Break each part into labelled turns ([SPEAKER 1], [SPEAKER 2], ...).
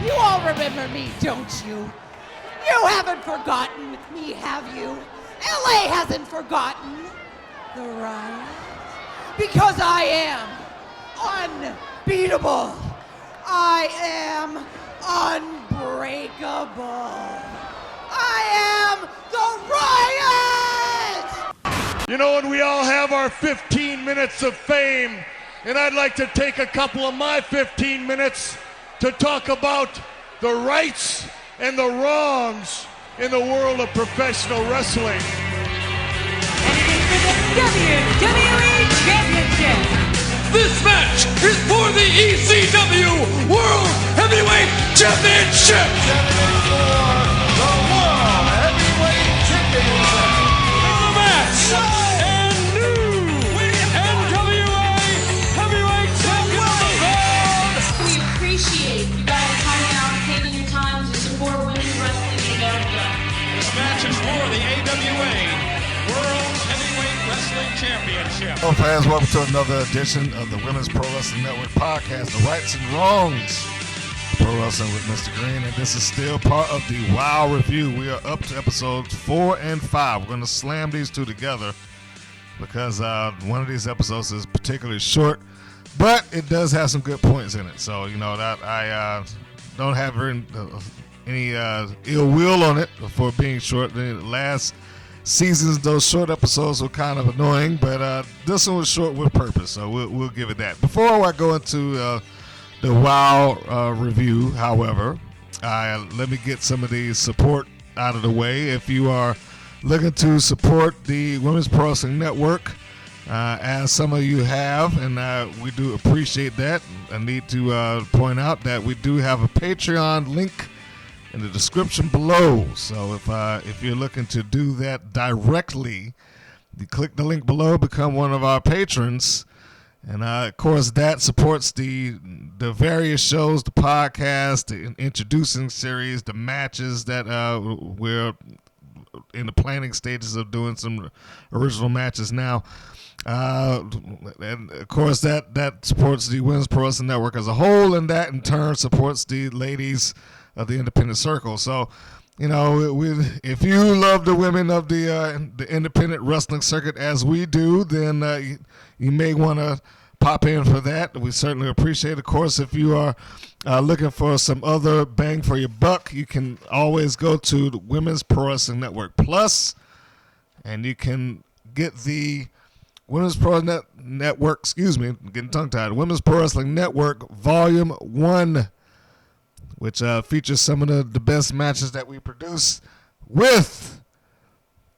[SPEAKER 1] You all remember me, don't you? You haven't forgotten me, have you? LA hasn't forgotten the riot. Because I am unbeatable. I am unbreakable. I am the riot!
[SPEAKER 2] You know, and we all have our 15 minutes of fame, and I'd like to take a couple of my 15 minutes to talk about the rights and the wrongs in the world of professional wrestling.
[SPEAKER 3] And it is for the WWE Championship.
[SPEAKER 4] This match is for the ECW World Heavyweight Championship.
[SPEAKER 5] For the World Heavyweight Championship.
[SPEAKER 4] The match and new NWA Heavyweight Champion.
[SPEAKER 6] We appreciate you guys coming out and taking your time to support women's wrestling in America.
[SPEAKER 4] This match is for the AWA World Heavyweight Wrestling Championship.
[SPEAKER 5] Hello fans, welcome to another edition of the Women's Pro Wrestling Network podcast, The Rights and Wrongs of Pro Wrestling with Mr. Green, and this is still part of the WOW Review. We are up to episodes 4 and 5. We're going to slam these two together because one of these episodes is particularly short, but it does have some good points in it. So, you know, that I don't have any ill will on it for being short. The last seasons, those short episodes were kind of annoying, but this one was short with purpose, so we'll give it that. Before I go into the WOW review, however, let me get some of the support out of the way. If you are looking to support the Women's Pro Wrestling Network, as some of you have, and we do appreciate that, I need to point out that we do have a Patreon link in the description below. So if you're looking to do that directly, you click the link below, become one of our patrons, and of course that supports the various shows, the podcast, the introducing series, the matches that we're in the planning stages of doing some original matches now. And of course that supports the Women's Pro Wrestling Network as a whole, and that in turn supports the ladies of the independent circle. So, you know, if you love the women of the independent wrestling circuit as we do, then you may want to pop in for that. We certainly appreciate it. Of course, if you are looking for some other bang for your buck, you can always go to the Women's Pro Wrestling Network Plus, and you can get the Women's Pro Network, I'm getting tongue-tied, Women's Pro Wrestling Network Volume 1, which features some of the best matches that we produce, with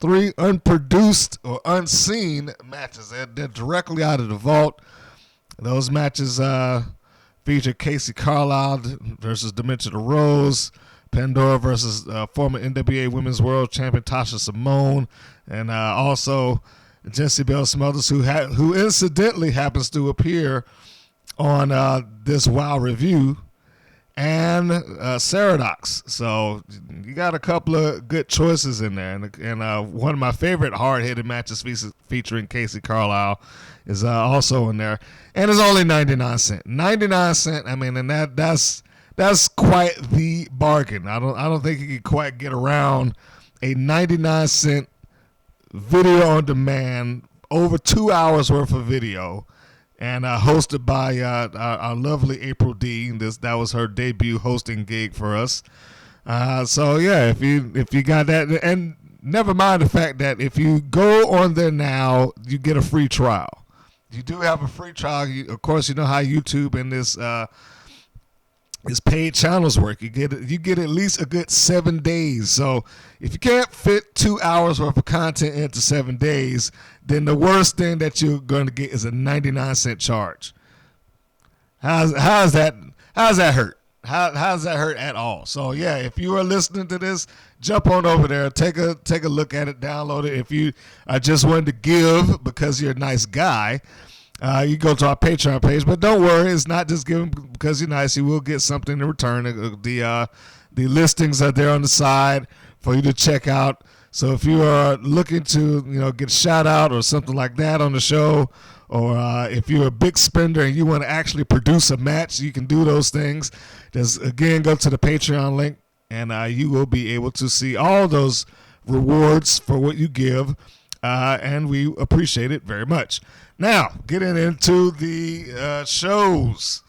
[SPEAKER 5] 3 unproduced or unseen matches. They're directly out of the vault. Those matches feature Casey Carlisle versus Dementia Rose, Pandora versus former NWA Women's World Champion Tasha Simone, and also Jessie Belle Smulders, who incidentally happens to appear on this WOW review, and Saradox. So you got a couple of good choices in there, and one of my favorite hard-hitted matches featuring Casey Carlisle is also in there, and it's only 99 cents. 99 cents. I mean, and that's quite the bargain. I don't think you can quite get around a 99 cent video on demand, over 2 hours worth of video. And hosted by our lovely April D. That was her debut hosting gig for us. So yeah, if you got that, and never mind the fact that if you go on there now, you get a free trial. You do have a free trial. Of course, you know how YouTube and this paid channels work. You get at least a good 7 days. So if you can't fit 2 hours worth of content into 7 days, then the worst thing that you're going to get is a 99 cent charge. How's that hurt? How does that hurt at all? So yeah, if you are listening to this, jump on over there, take a look at it, download it. If you are just wanting to give because you're a nice guy, you go to our Patreon page. But don't worry, it's not just giving because you're nice. You will get something in return. The listings are there on the side for you to check out. So if you are looking to get a shout out or something like that on the show, or if you're a big spender and you want to actually produce a match, you can do those things. Just, again, go to the Patreon link, and you will be able to see all those rewards for what you give, and we appreciate it very much. Now, getting into the shows.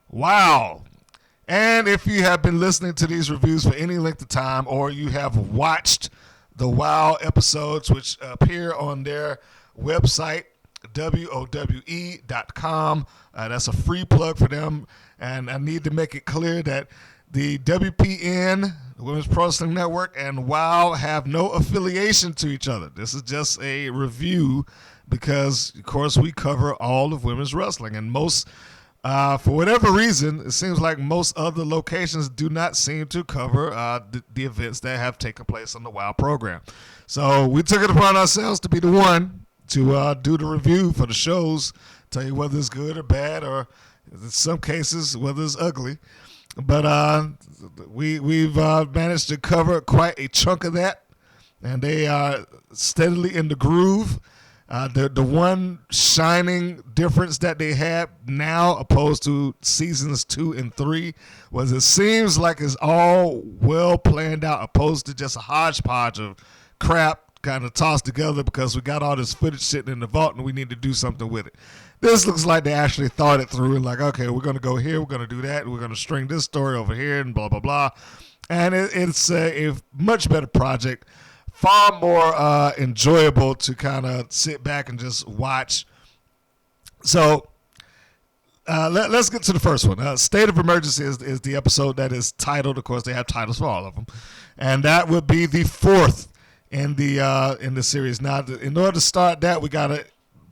[SPEAKER 5] Wow. And if you have been listening to these reviews for any length of time, or you have watched the WoW episodes, which appear on their website, WOWE.com. That's a free plug for them. And I need to make it clear that the WPN, the Women's Pro Wrestling Network, and WoW have no affiliation to each other. This is just a review because, of course, we cover all of women's wrestling. And most, for whatever reason, it seems like most other locations do not seem to cover the events that have taken place on the WoW program. So we took it upon ourselves to be the one to do the review for the shows, tell you whether it's good or bad, or in some cases, whether it's ugly. But we've managed to cover quite a chunk of that, and they are steadily in the groove. The one shining difference that they had now opposed to seasons 2 and 3 was it seems like it's all well planned out opposed to just a hodgepodge of crap kind of tossed together because we got all this footage sitting in the vault and we need to do something with it. This looks like they actually thought it through and like, okay, we're going to go here, we're going to do that, we're going to string this story over here and blah, blah, blah. And it's a much better project. Far more enjoyable to kind of sit back and just watch. So let's get to the first one. State of Emergency is the episode that is titled. Of course, they have titles for all of them, and that would be the 4th in the series. Now, in order to start that, we got to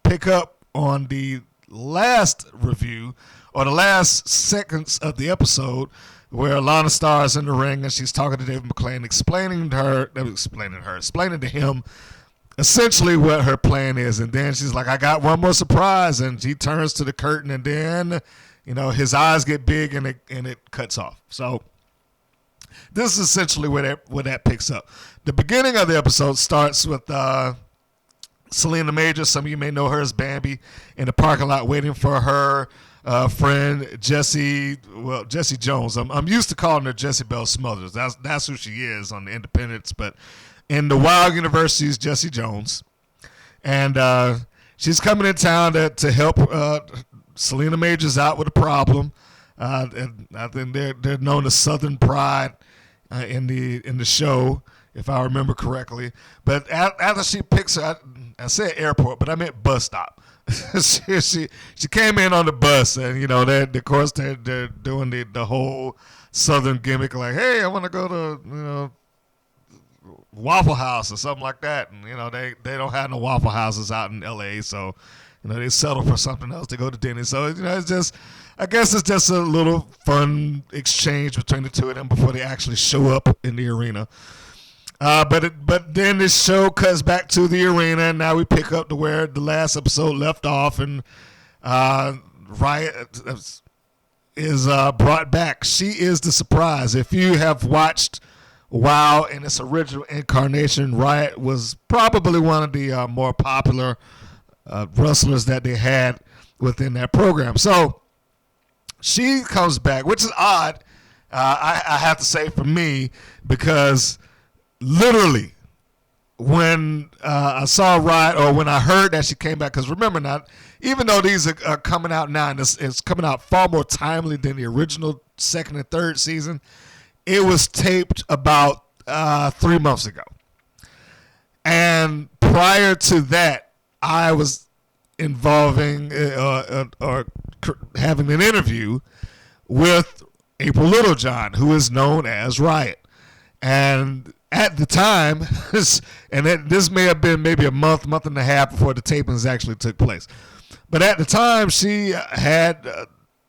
[SPEAKER 5] pick up on the last review or the last seconds of the episode, where Lana Star is in the ring and she's talking to David McClain, explaining to him essentially what her plan is. And then she's like, I got one more surprise. And she turns to the curtain and then, his eyes get big and it cuts off. So this is essentially where that picks up. The beginning of the episode starts with Selena Major. Some of you may know her as Bambi in the parking lot waiting for her friend Jesse Jones. I'm used to calling her Jessie Belle Smothers. That's who she is on the independents, but in the Wild Universe, she's Jessie Jones, and she's coming in town to help Selena Majors out with a problem. And I think they're known as Southern Pride in the show, if I remember correctly. But after she picks her, I said airport, but I meant bus stop. she came in on the bus, and of course they're doing the whole Southern gimmick, like, hey, I want to go to Waffle House or something like that, and they don't have no Waffle Houses out in L.A., so they settle for something else to go to Denny's. So it's just, I guess it's just a little fun exchange between the two of them before they actually show up in the arena. But then this show cuts back to the arena, and now we pick up to where the last episode left off, and Riot is brought back. She is the surprise. If you have watched WoW in its original incarnation, Riot was probably one of the more popular wrestlers that they had within that program. So she comes back, which is odd, I have to say, for me, because literally when I saw Riot, or when I heard that she came back, because remember now, even though these are coming out now, and it's coming out far more timely than the original 2nd and 3rd season, it was taped about 3 months ago. And prior to that, I was involving or having an interview with April Littlejohn, who is known as Riot. And at the time, and this may have been maybe a month and a half before the tapings actually took place. But at the time, she had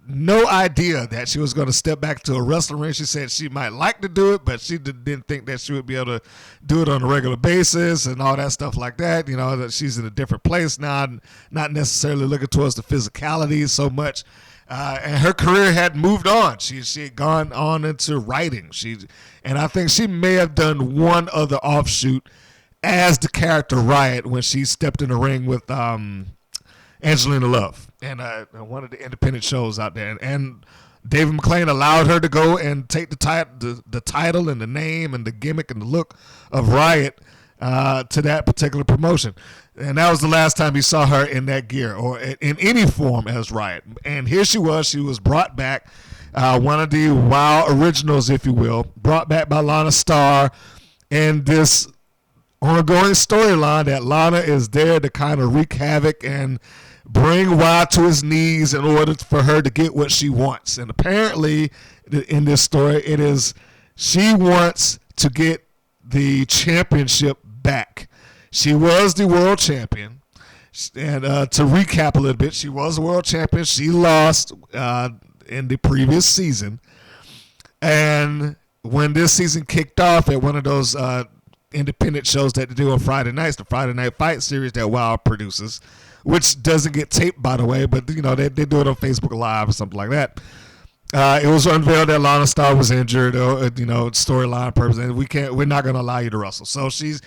[SPEAKER 5] no idea that she was going to step back to a wrestling ring. She said she might like to do it, but she didn't think that she would be able to do it on a regular basis and all that stuff like that. That she's in a different place now, not necessarily looking towards the physicality so much. And her career had moved on. She had gone on into writing. And I think she may have done one other offshoot as the character Riot when she stepped in the ring with Angelina Love, and one of the independent shows out there. And David McClain allowed her to go and take the title and the name and the gimmick and the look of Riot to that particular promotion. And that was the last time you saw her in that gear or in any form as Riot. And here she was brought back, one of the WoW originals, if you will, brought back by Lana Star, and this ongoing storyline that Lana is there to kind of wreak havoc and bring WoW to his knees in order for her to get what she wants. And apparently, in this story, it is she wants to get the championship back. She was the world champion. And to recap a little bit, she was the world champion. She lost in the previous season. And when this season kicked off at one of those independent shows that they do on Friday nights, the Friday Night Fight series that WoW produces, which doesn't get taped, by the way, but they do it on Facebook Live or something like that. It was unveiled that Lana Star was injured, storyline purpose, and we're not going to allow you to wrestle. So she's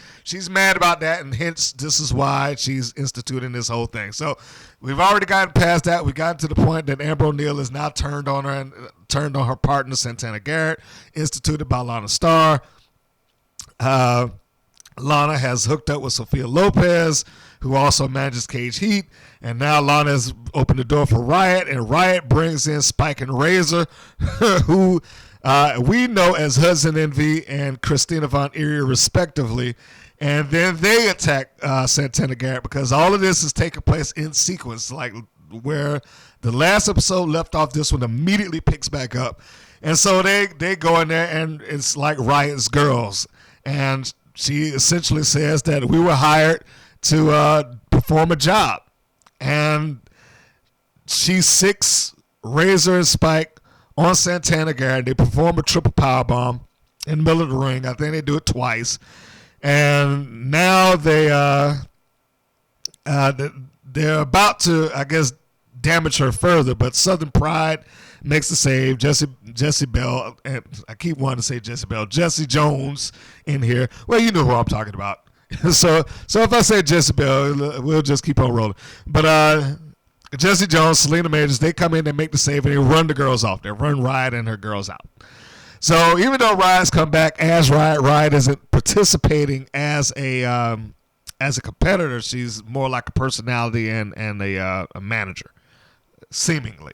[SPEAKER 5] mad about that, and hence this is why she's instituting this whole thing. So we've already gotten past that. We got to the point that Amber O'Neil is now turned on her and turned on her partner Santana Garrett, instituted by Lana Star. Lana has hooked up with Sophia Lopez, who also manages Cage Heat, and now Lana has opened the door for Riot, and Riot brings in Spike and Razor, who we know as Hudson Envy and Christina Von Eerie, respectively, and then they attack Santana Garrett because all of this is taking place in sequence, like where the last episode left off, this one immediately picks back up, and so they go in there, and it's like Riot's girls, and she essentially says that we were hired to perform a job. And she sicks Razor and Spike on Santana Garrett. They perform a triple powerbomb in the middle of the ring. I think they do it twice. And now they're about to, I guess, damage her further. But Southern Pride makes the save. Jesse Bell, and I keep wanting to say Jesse Jones in here. Well, you know who I'm talking about. So if I say Jezebel, we'll just keep on rolling. But Jesse Jones, Selena Majors, they come in, they make the save, and they run the girls off. They run Riot and her girls out. So even though Riot's come back as Riot isn't participating as a competitor. She's more like a personality and a manager, seemingly.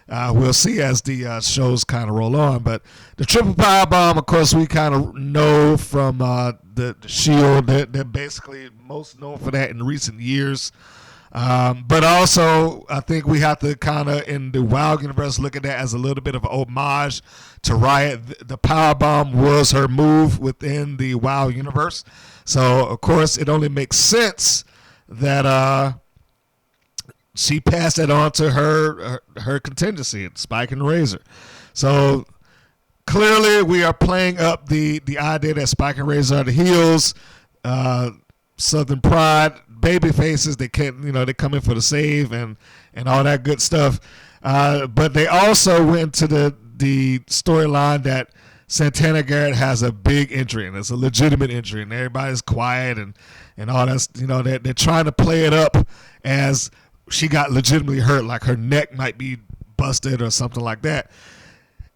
[SPEAKER 5] We'll see as the shows kind of roll on. But the triple powerbomb, of course, we kind of know from the Shield. They're basically most known for that in recent years. But also, I think we have to kind of, in the WoW universe, look at that as a little bit of an homage to Riot. The powerbomb was her move within the WoW universe. So, of course, it only makes sense that she passed that on to her contingency, Spike and Razor. So clearly we are playing up the idea that Spike and Razor are the heels, Southern Pride, baby faces. They they come in for the save and all that good stuff. But they also went to the storyline that Santana Garrett has a big injury, and it's a legitimate injury, and everybody's quiet and all that. They're trying to play it up as she got legitimately hurt, like her neck might be busted or something like that.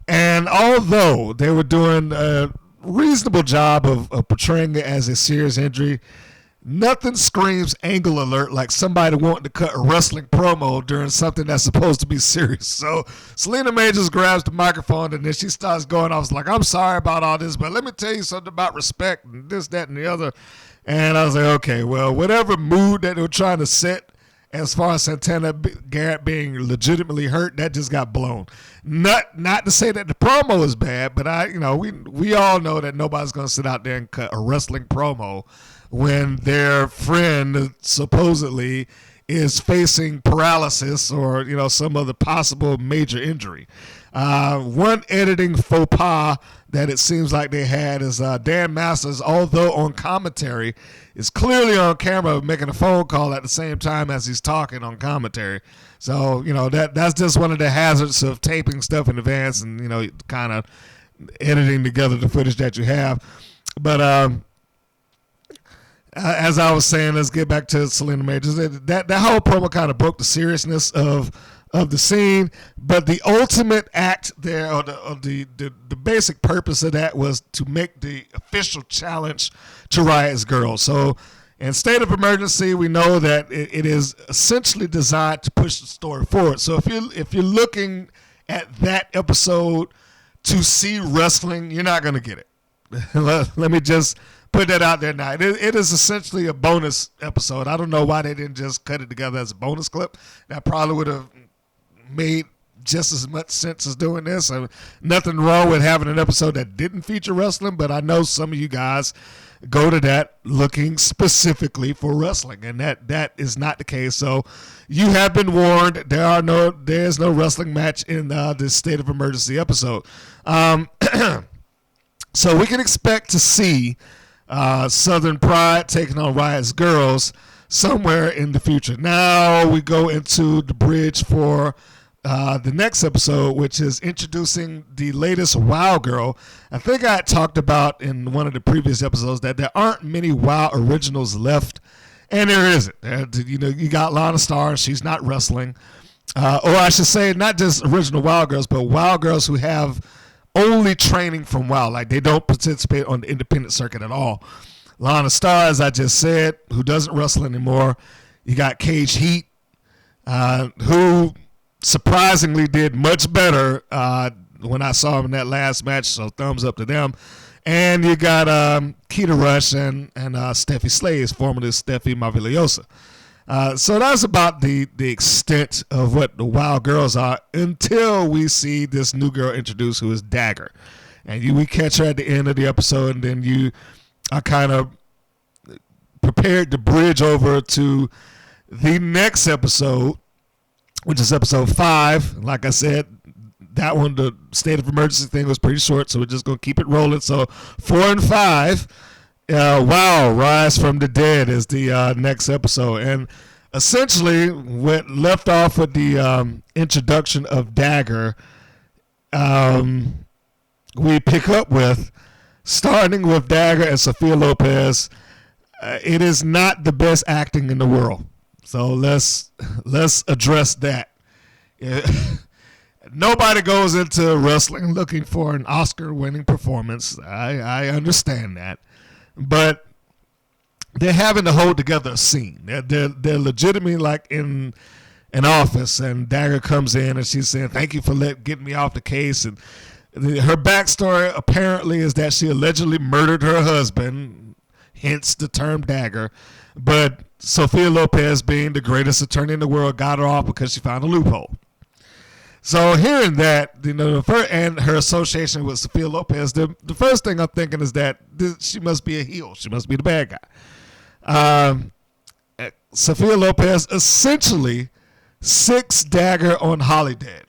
[SPEAKER 5] And although they were doing a reasonable job of portraying it as a serious injury, nothing screams angle alert like somebody wanting to cut a wrestling promo during something that's supposed to be serious. So Selena Majors grabs the microphone and then she starts going off like, I'm sorry about all this, but let me tell you something about respect and this, that, and the other. And I was like, okay, well, whatever mood that they were trying to set as far as Santana Garrett being legitimately hurt, that just got blown. Not to say that the promo is bad, but we all know that nobody's going to sit out there and cut a wrestling promo when their friend supposedly is facing paralysis or some other possible major injury. One editing faux pas that it seems like they had is Dan Masters, although on commentary, is clearly on camera making a phone call at the same time as he's talking on commentary. So, that's just one of the hazards of taping stuff in advance and, kind of editing together the footage that you have. But as I was saying, let's get back to Selena Majors. That whole promo kind of broke the seriousness of the scene, but the ultimate act there, or the basic purpose of that, was to make the official challenge to Riot's Girl. So in State of Emergency, we know that it is essentially designed to push the story forward. So if you're looking at that episode to see wrestling, you're not going to get it. Let me just put that out there now. It is essentially a bonus episode. I don't know why they didn't just cut it together as a bonus clip. That probably would have made just as much sense as doing this. Nothing wrong with having an episode that didn't feature wrestling, but I know some of you guys go to that looking specifically for wrestling, and that is not the case. So you have been warned. There's no wrestling match in this State of Emergency episode. So we can expect to see Southern Pride taking on Riot's Girls somewhere in the future. Now we go into the bridge for the next episode, which is introducing the latest WoW girl. I think I had talked about in one of the previous episodes that there aren't many WoW originals left, and there isn't. You got Lana Star, and she's not wrestling. Or I should say, not just original WoW girls, but WoW girls who have only training from WoW. Like, they don't participate on the independent circuit at all. Lana Star, as I just said, who doesn't wrestle anymore. You got Cage Heat, who surprisingly did much better when I saw him in that last match, so thumbs up to them. And you got Keita Rush and Steffi Slaves, formerly Steffi Maravillosa. So that's about the extent of what the WoW girls are until we see this new girl introduced, who is Dagger. And we catch her at the end of the episode, and then you are kind of prepared to bridge over to the next episode, which is episode 5. Like I said, that one, the State of Emergency thing, was pretty short, so we're just going to keep it rolling. So 4 and 5, WoW, Rise from the Dead is the next episode. And essentially, what left off with the introduction of Dagger, we pick up with, starting with Dagger and Sophia Lopez. It is not the best acting in the world. So let's address that. Nobody goes into wrestling looking for an Oscar-winning performance. I understand that, but they're having to hold together a scene. They're legitimately like in an office, and Dagger comes in and she's saying, "Thank you for getting me off the case." And her backstory apparently is that she allegedly murdered her husband, hence the term Dagger. But Sophia Lopez, being the greatest attorney in the world, got her off because she found a loophole. So hearing that, and her association with Sophia Lopez, the first thing I'm thinking is that she must be a heel. She must be the bad guy. Sophia Lopez essentially sicks Dagger on Holidead,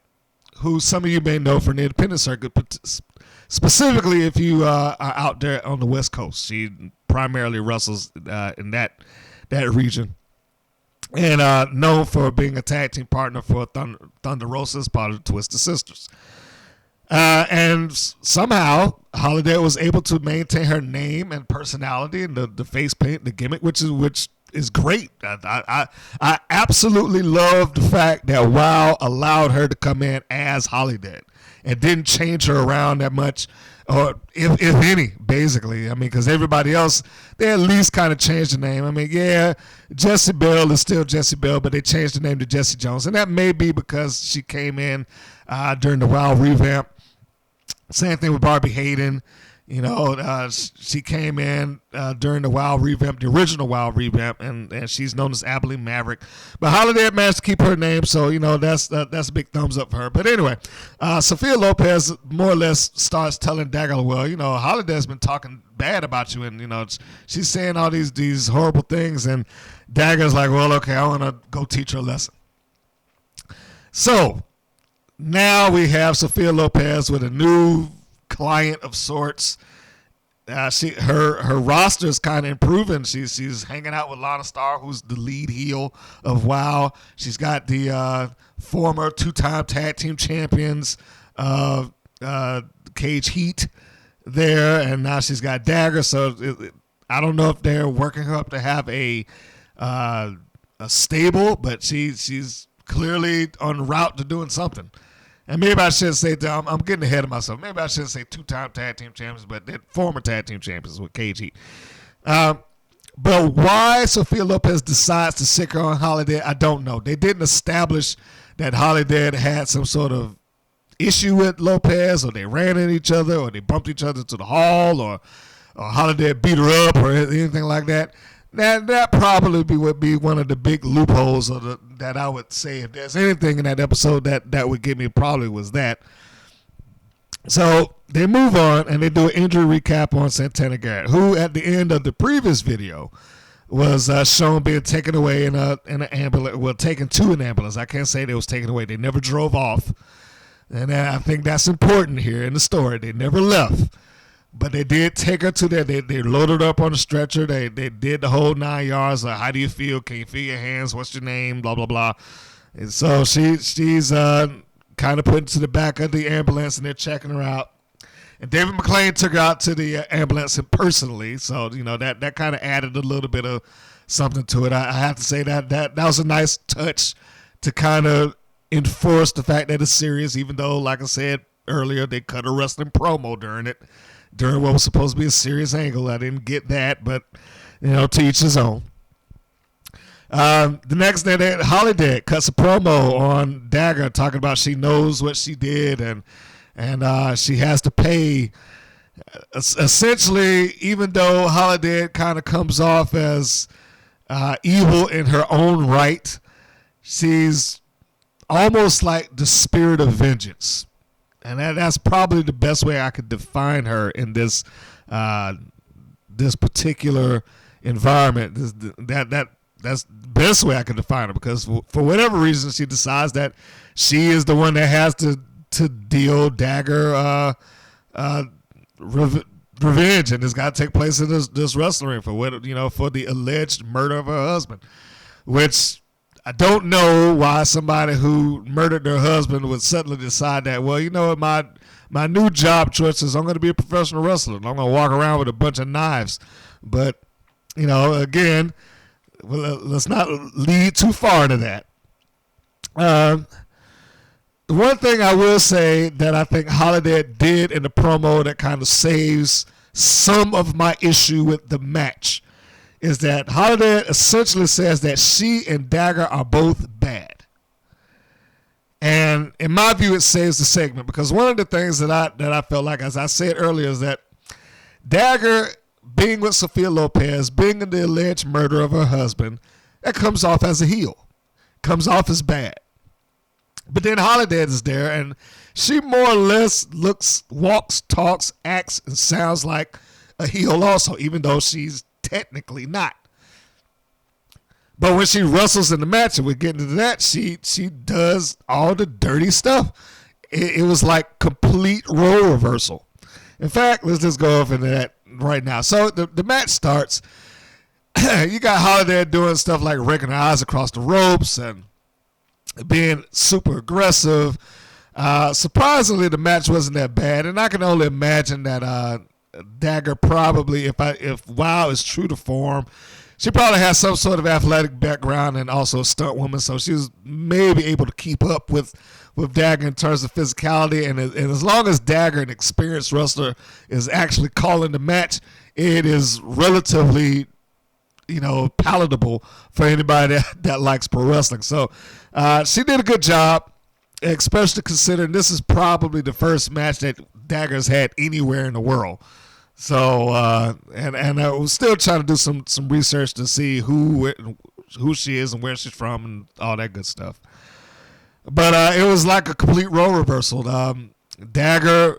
[SPEAKER 5] who some of you may know from the independent circuit, but specifically if you are out there on the West Coast. She primarily wrestles in that region, and known for being a tag team partner for Thunder Rosa's part of the Twisted Sisters. And somehow Holiday was able to maintain her name and personality and the face paint, the gimmick, which is great. I absolutely love the fact that WoW allowed her to come in as Holiday and didn't change her around that much, or if any, basically. I mean, because everybody else, they at least kind of changed the name. I mean, yeah, Jessie Bell is still Jessie Bell, but they changed the name to Jessie Jones, and that may be because she came in during the WoW revamp. Same thing with Barbie Hayden. She came in during the WoW revamp, the original WoW revamp, and she's known as Abilene Maverick. But Holiday managed to keep her name, so that's a big thumbs up for her. But anyway, Sophia Lopez more or less starts telling Dagger, well, Holiday's been talking bad about you, and she's saying all these horrible things, and Dagger's like, well, okay, I want to go teach her a lesson. So now we have Sophia Lopez with a new client of sorts. Her roster is kind of improving. She's hanging out with Lana Star, who's the lead heel of WoW. She's got the former 2-time tag team champions Cage Heat there, and now she's got Dagger. So I don't know if they're working her up to have a stable, but she's clearly en route to doing something. And maybe I should say, I'm getting ahead of myself. Maybe I should say 2-time tag team champions, but they're former tag team champions with KG. But why Sophia Lopez decides to sick her on Holidead, I don't know. They didn't establish that Holidead had some sort of issue with Lopez, or they ran at each other, or they bumped each other to the hall, or Holidead beat her up, or anything like that. That probably would be one of the big loopholes that I would say. If there's anything in that episode that would get me, probably was that. So they move on and they do an injury recap on Santana Garrett, who at the end of the previous video was shown being taken away in an ambulance. Well, taken to an ambulance. I can't say they was taken away. They never drove off. And I think that's important here in the story. They never left. But they did take her to there. They loaded her up on a stretcher. They did the whole 9 yards. Like, how do you feel? Can you feel your hands? What's your name? Blah, blah, blah. And so she's kind of put into the back of the ambulance, and they're checking her out. And David McClain took her out to the ambulance personally. So, that kind of added a little bit of something to it. I have to say that was a nice touch to kind of enforce the fact that it's serious, even though, like I said earlier, they cut a wrestling promo during what was supposed to be a serious angle. I didn't get that, but, to each his own. The next day, Holidead cuts a promo on Dagger talking about she knows what she did and she has to pay. Essentially, even though Holidead kind of comes off as evil in her own right, she's almost like the spirit of vengeance. And that's probably the best way I could define her in this particular environment. That's the best way I could define her, because for whatever reason she decides that she is the one that has to deal Dagger revenge, and it's got to take place in this wrestling ring for the alleged murder of her husband, which I don't know why somebody who murdered their husband would suddenly decide that, well, my new job choice is I'm going to be a professional wrestler. I'm going to walk around with a bunch of knives. But, again, let's not lead too far into that. The one thing I will say that I think Holidead did in the promo that kind of saves some of my issue with the match is that Holidead essentially says that she and Dagger are both bad. And in my view, it saves the segment, because one of the things that I felt like, as I said earlier, is that Dagger being with Sophia Lopez, being in the alleged murder of her husband, that comes off as a heel, comes off as bad. But then Holidead is there, and she more or less looks, walks, talks, acts, and sounds like a heel also, even though she's technically not. But when she wrestles in the match, and we're getting into that, she does all the dirty stuff. It was like complete role reversal. In fact, let's just go off into that right now. So the match starts. You got Holidead doing stuff like raking her eyes across the ropes and being super aggressive. Surprisingly, the match wasn't that bad, and I can only imagine that Dagger probably, if WoW is true to form, she probably has some sort of athletic background and also a stunt woman, so she was maybe able to keep up with Dagger in terms of physicality. And as long as Dagger, an experienced wrestler, is actually calling the match, it is relatively, palatable for anybody that likes pro wrestling. So she did a good job, especially considering this is probably the first match that Dagger's had anywhere in the world. So and I was still trying to do some research to see who she is and where she's from and all that good stuff. But it was like a complete role reversal. Dagger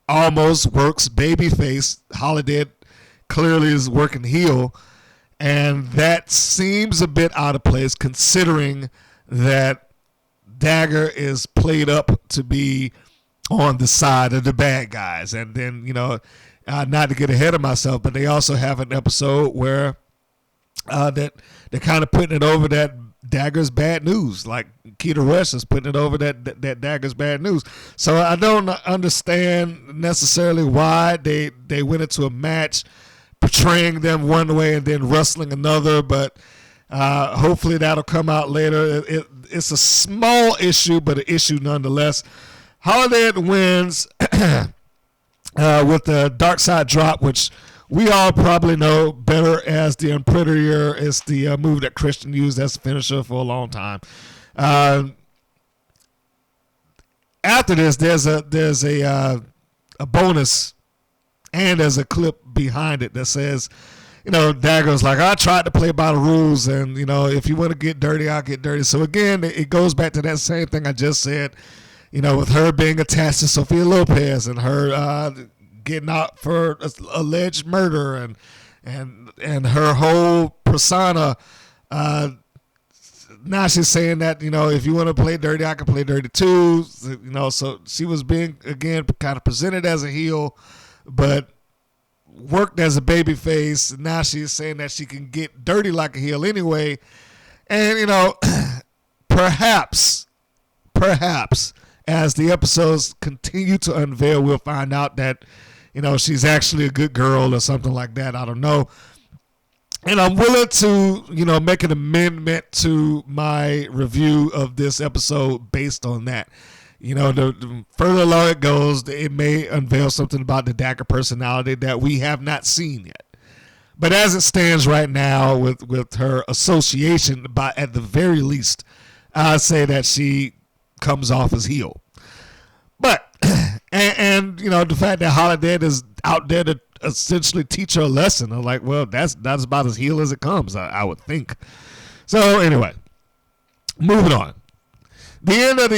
[SPEAKER 5] almost works babyface. Holidead clearly is working heel, and that seems a bit out of place considering that Dagger is played up to be on the side of the bad guys. And then, not to get ahead of myself, but they also have an episode where that they're kind of putting it over that Dagger's bad news, like Keita Rush is putting it over that Dagger's bad news. So I don't understand necessarily why they went into a match portraying them one way and then wrestling another, but hopefully that'll come out later. It's a small issue, but an issue nonetheless. Holidead wins with the Dark Side Drop, which we all probably know better as the Imprinter. It's the move that Christian used as a finisher for a long time. After this, there's a bonus, and there's a clip behind it that says, Dagger's like, I tried to play by the rules, and, if you want to get dirty, I'll get dirty. So, again, it goes back to that same thing I just said, with her being attached to Sophia Lopez and her getting out for alleged murder and her whole persona. Now she's saying that, if you want to play dirty, I can play dirty too. So she was being, again, kind of presented as a heel, but worked as a baby face. Now she's saying that she can get dirty like a heel anyway. And, perhaps, as the episodes continue to unveil, we'll find out that, she's actually a good girl or something like that. I don't know. And I'm willing to, make an amendment to my review of this episode based on that. The further along it goes, it may unveil something about the Dagger personality that we have not seen yet. But as it stands right now with her association, at the very least, I say that she comes off as heel. But, and the fact that Holidead is out there to essentially teach her a lesson, I'm like, well, that's about as heel as it comes, I would think. So anyway, moving on. The end of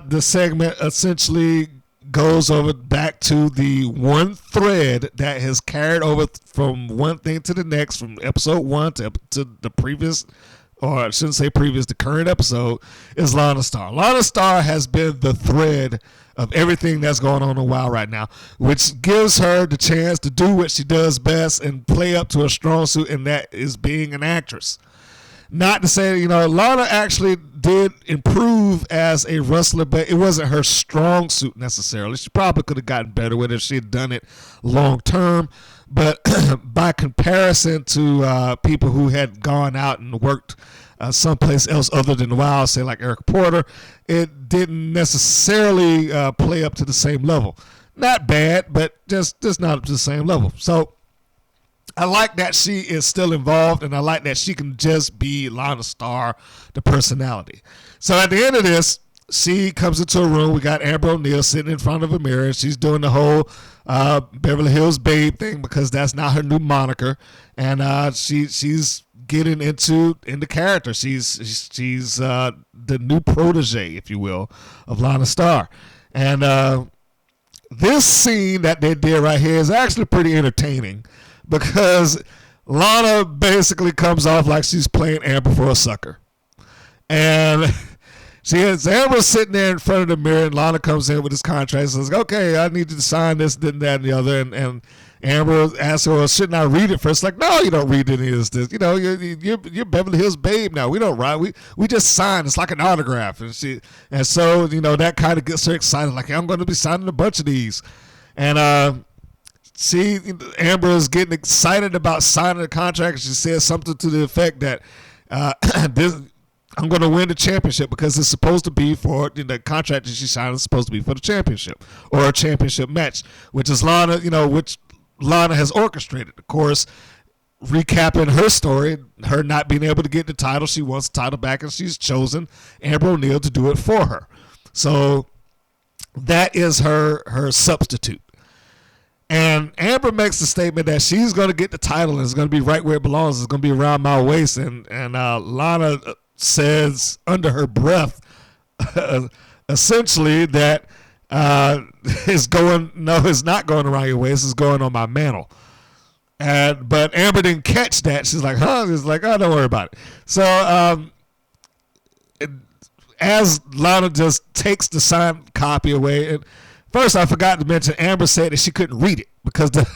[SPEAKER 5] the segment essentially goes over back to the one thread that has carried over from one thing to the next, from episode 1 to the previous, or I shouldn't say previous, the current episode, is Lana Star. Lana Star has been the thread of everything that's going on in WoW right now, which gives her the chance to do what she does best and play up to a strong suit, and that is being an actress. Not to say, Lana actually did improve as a wrestler, but it wasn't her strong suit necessarily. She probably could have gotten better with it if she had done it long term. But by comparison to people who had gone out and worked someplace else other than WoW, say like Eric Porter, it didn't necessarily play up to the same level. Not bad, but just not up to the same level. So I like that she is still involved, and I like that she can just be Lana Star, the personality. So at the end of this, she comes into a room. We got Amber O'Neil sitting in front of a mirror. She's doing the whole Beverly Hills Babe thing because that's not her new moniker, and she's getting into character. She's the new protege, if you will, of Lana Star, and this scene that they did right here is actually pretty entertaining because Lana basically comes off like she's playing Amber for a sucker, and she has Amber sitting there in front of the mirror, and Lana comes in with this contract and says, okay, I need you to sign this, that, and the other. And Amber asks her, well, shouldn't I read it first? Like, no, you don't read any of this. You're Beverly Hills Babe now. We don't write. We just sign. It's like an autograph. And so, that kind of gets her excited. Like, I'm going to be signing a bunch of these. And Amber is getting excited about signing the contract. She says something to the effect that I'm going to win the championship because it's supposed to be for the contract that she signed is supposed to be for the championship or a championship match, which is Lana, which Lana has orchestrated. Of course, recapping her story, her not being able to get the title, she wants the title back, and she's chosen Amber O'Neil to do it for her. So that is her substitute. And Amber makes the statement that she's going to get the title and it's going to be right where it belongs. It's going to be around my waist. And Lana says under her breath, essentially that it's not going around your waist. It's going on my mantle. But Amber didn't catch that. She's like, huh? She's like, oh, don't worry about it. So as Lana just takes the signed copy away, and first I forgot to mention Amber said that she couldn't read it because the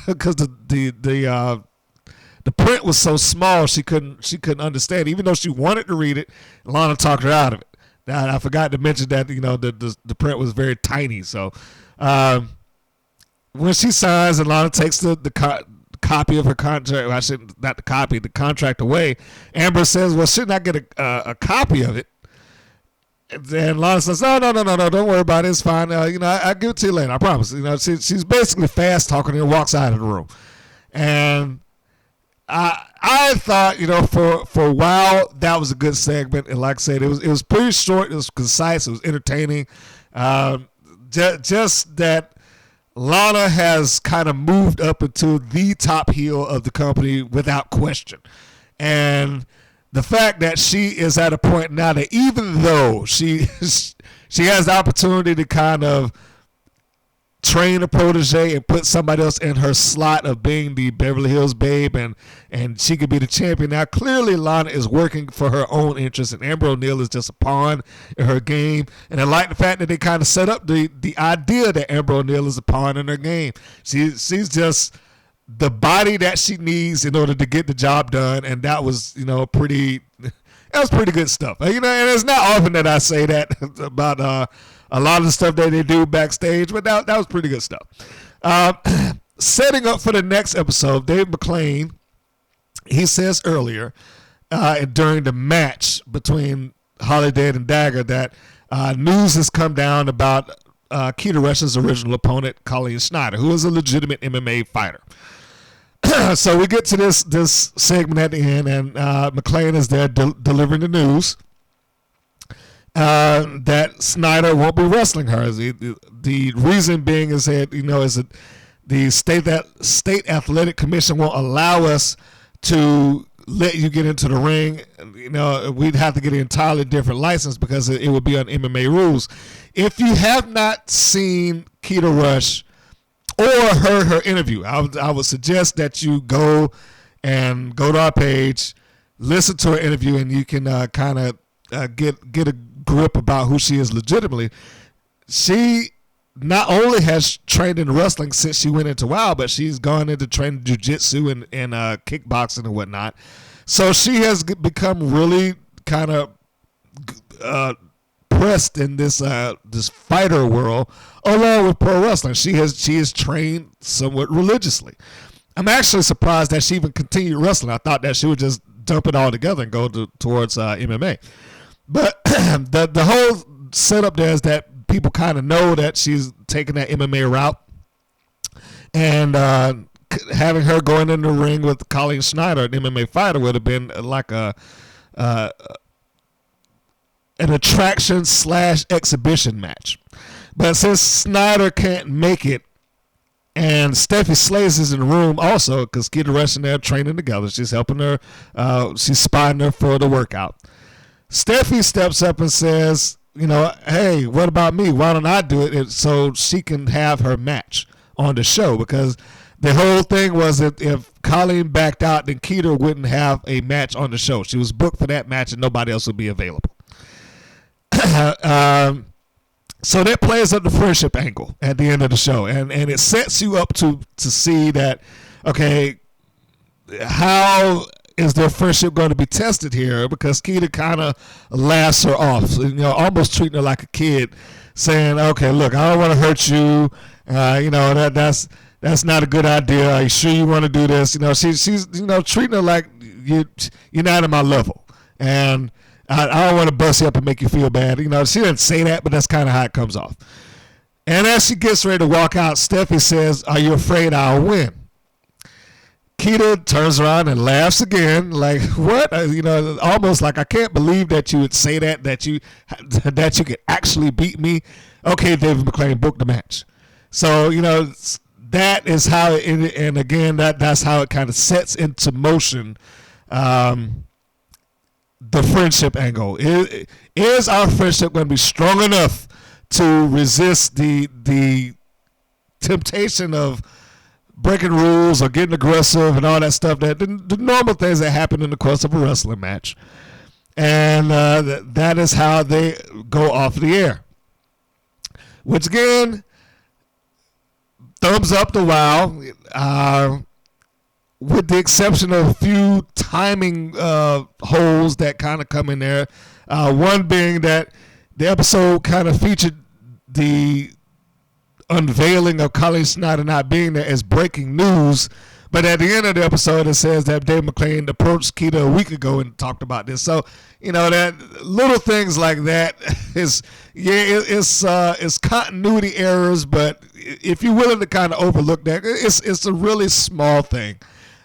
[SPEAKER 5] print was so small she couldn't understand. Even though she wanted to read it, Lana talked her out of it. Now I forgot to mention that the print was very tiny. So when she signs and Lana takes the copy of her contract. Well, I shouldn't, not the copy, the contract away. Amber says, well, shouldn't I get a copy of it? And then Lana says, no, don't worry about it. It's fine. I'll give it to you later. I promise. She's basically fast talking and walks out of the room. And I thought, for a while, that was a good segment. And like I said, it was pretty short. It was concise. It was entertaining. Just that Lana has kind of moved up into the top heel of the company without question. And the fact that she is at a point now that even though she has the opportunity to kind of train a protege and put somebody else in her slot of being the Beverly Hills Babe and she could be the champion. Now, clearly Lana is working for her own interest, and Amber O'Neil is just a pawn in her game. And I like the fact that they kind of set up the idea that Amber O'Neil is a pawn in her game. She's just the body that she needs in order to get the job done, and that was, pretty good stuff. And it's not often that I say that about a lot of the stuff that they do backstage, but that was pretty good stuff. Setting up for the next episode, Dave McClain, he says earlier during the match between Holidead and Dagger that news has come down about Keita Rush's original opponent, Colleen Snyder, who is a legitimate MMA fighter. So we get to this segment at the end, and McClain is there delivering the news that Snyder won't be wrestling her. The reason being is that the state athletic commission won't allow us to let you get into the ring. We'd have to get an entirely different license because it would be on MMA rules. If you have not seen Keita Rush or heard her interview, I would suggest that you go to our page, listen to her interview, and you can kind of get a grip about who she is legitimately. She not only has trained in wrestling since she went into WoW, but she's gone into training jiu-jitsu and kickboxing and whatnot. So she has become really kind of pressed in this fighter world along with pro wrestling. She is trained somewhat religiously. I'm actually surprised that she even continued wrestling. I thought that she would just dump it all together and go towards MMA. But the whole setup there is that people kind of know that she's taking that MMA route, and having her going in the ring with Colleen Snyder, an MMA fighter, would have been like an attraction / exhibition match. But since Snyder can't make it, and Steffi Slays is in the room also because Keita Rush and they're training together. She's helping her. She's spotting her for the workout. Steffi steps up and says, hey, what about me? Why don't I do it so she can have her match on the show? Because the whole thing was that if Colleen backed out, then Keita wouldn't have a match on the show. She was booked for that match and nobody else would be available. So that plays up the friendship angle at the end of the show. And it sets you up to see that, okay, how is their friendship going to be tested here? Because Keita kind of laughs her off, almost treating her like a kid, saying, okay, look, I don't want to hurt you. That's not a good idea. Are you sure you want to do this? She's treating her like you're not at my level. And I don't want to bust you up and make you feel bad. She didn't say that, but that's kind of how it comes off. And as she gets ready to walk out, Steffi says, are you afraid I'll win? Keita turns around and laughs again, like, what? Almost like, I can't believe that you would say that you could actually beat me. Okay, David McClain, book the match. So, that is how it, and again, that's how it kind of sets into motion the friendship angle. Is our friendship going to be strong enough to resist the temptation of breaking rules or getting aggressive and all that stuff, that the normal things that happen in the course of a wrestling match? And that is how they go off the air. Which again, thumbs up to WoW. With the exception of a few timing holes that kind of come in there. One being that the episode kind of featured the unveiling of Colleen Snyder not being there as breaking news, But at the end of the episode, it says that Dave McClain approached Keita a week ago and talked about this. So, that little things like that it's continuity errors. But if you're willing to kind of overlook that, it's a really small thing.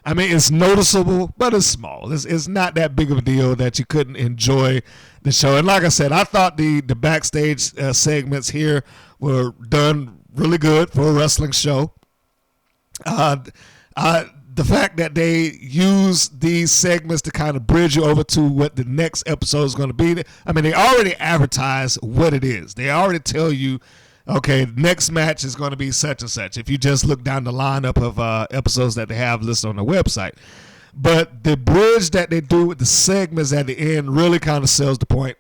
[SPEAKER 5] I mean, it's noticeable, but it's small. It's not that big of a deal that you couldn't enjoy the show. And like I said, I thought the backstage segments here were done really good for a wrestling show. The fact that they use these segments to kind of bridge you over to what the next episode is going to be. I mean, they already advertise what it is. They already tell you, okay, next match is going to be such and such, if you just look down the lineup of episodes that they have listed on their website. But the bridge that they do with the segments at the end really kind of sells the point.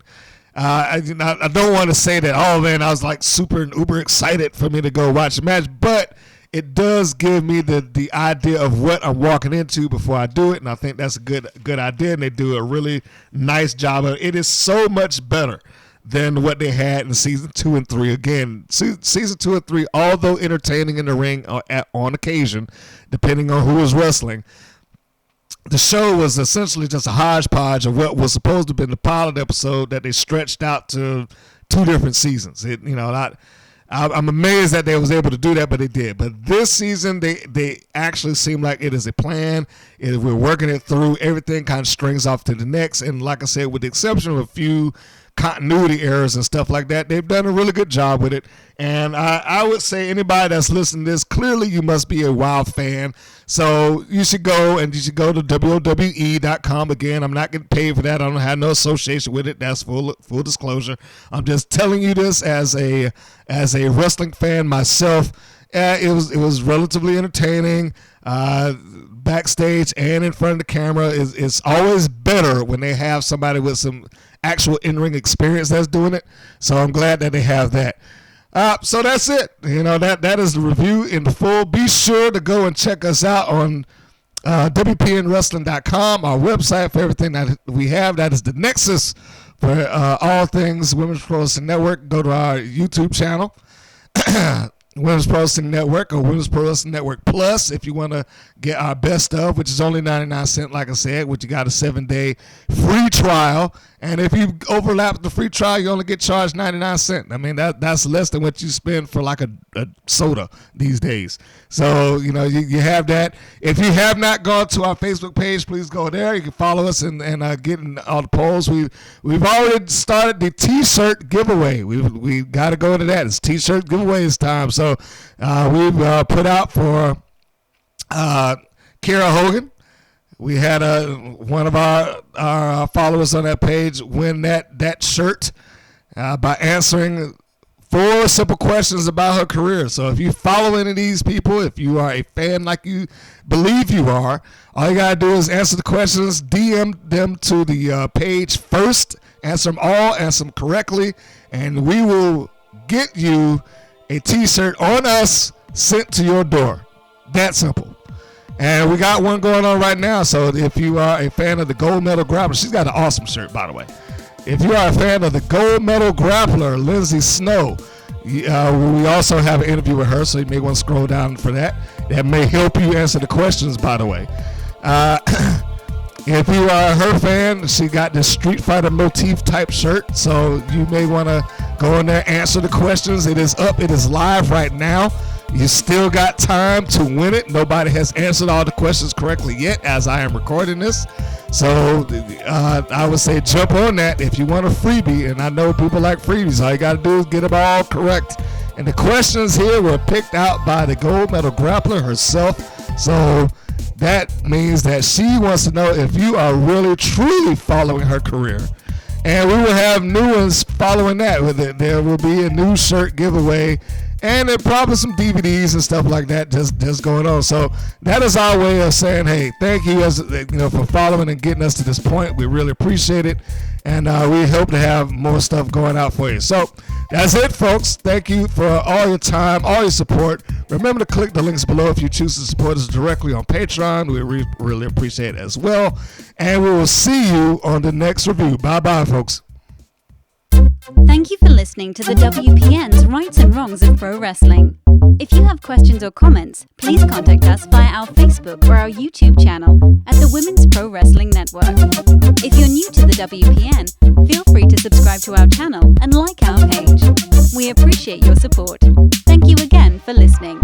[SPEAKER 5] I don't want to say that, oh, man, I was like super and uber excited for me to go watch the match, but it does give me the idea of what I'm walking into before I do it, and I think that's a good idea, and they do a really nice job of it. It is so much better than what they had in season 2 and 3. Again, season 2 and 3, although entertaining in the ring on occasion, depending on who was wrestling, the show was essentially just a hodgepodge of what was supposed to have been the pilot episode that they stretched out to 2 different seasons. I'm amazed that they was able to do that, but they did. But this season, they actually seem like it is a plan. We're working it through. Everything kind of strings off to the next. And like I said, with the exception of a few continuity errors and stuff like that, they've done a really good job with it. And I would say anybody that's listening to this, clearly you must be a WoW fan. So you should go to WWE.com. Again, I'm not getting paid for that. I don't have no association with it. That's full disclosure. I'm just telling you this as a wrestling fan myself. It was relatively entertaining. Backstage and in front of the camera is always better when they have somebody with some actual in-ring experience that's doing it. So I'm glad that they have that. So that's it. That is the review in full. Be sure to go and check us out on WPNWrestling.com, our website for everything that we have. That is the nexus for all things Women's Pro Wrestling Network. Go to our YouTube channel, Women's Pro Wrestling Network, or Women's Pro Wrestling Network Plus, if you want to get our best of, which is only 99 cents, like I said, which you got a 7-day free trial. And if you overlap the free trial, you only get charged 99 cents. I mean, that's less than what you spend for like a soda these days. So, you have that. If you have not gone to our Facebook page, please go there. You can follow us and get in all the polls. We've already started the T-shirt giveaway. We got to go to that. It's T-shirt giveaways time. So we've put out for Kara Hogan. We had one of our followers on that page win that shirt by answering 4 simple questions about her career. So if you follow any of these people, if you are a fan like you believe you are, all you got to do is answer the questions, DM them to the page first, answer them all, answer them correctly, and we will get you a T-shirt on us sent to your door. That simple. And we got one going on right now, so if you are a fan of the Gold Medal Grappler, she's got an awesome shirt, by the way. If you are a fan of the Gold Medal Grappler, Lindsay Snow, we also have an interview with her, so you may want to scroll down for that. That may help you answer the questions, by the way. If you are her fan, she got this Street Fighter motif type shirt, so you may want to go in there, answer the questions. It is up. It is live right now. You still got time to win it. Nobody has answered all the questions correctly yet as I am recording this. So I would say jump on that if you want a freebie. And I know people like freebies. All you got to do is get them all correct. And the questions here were picked out by the Gold Medal Grappler herself. So that means that she wants to know if you are really, truly following her career. And we will have new ones following that. With it, there will be a new shirt giveaway. And there probably some DVDs and stuff like that just going on. So that is our way of saying, hey, thank you for following and getting us to this point. We really appreciate it. And we hope to have more stuff going out for you. So that's it, folks. Thank you for all your time, all your support. Remember to click the links below if you choose to support us directly on Patreon. We really appreciate it as well. And we will see you on the next review. Bye-bye, folks.
[SPEAKER 7] Thank you for listening to the WPN's Rights and Wrongs of Pro Wrestling. If you have questions or comments, please contact us via our Facebook or our YouTube channel at the Women's Pro Wrestling Network. If you're new to the WPN, feel free to subscribe to our channel and like our page. We appreciate your support. Thank you again for listening.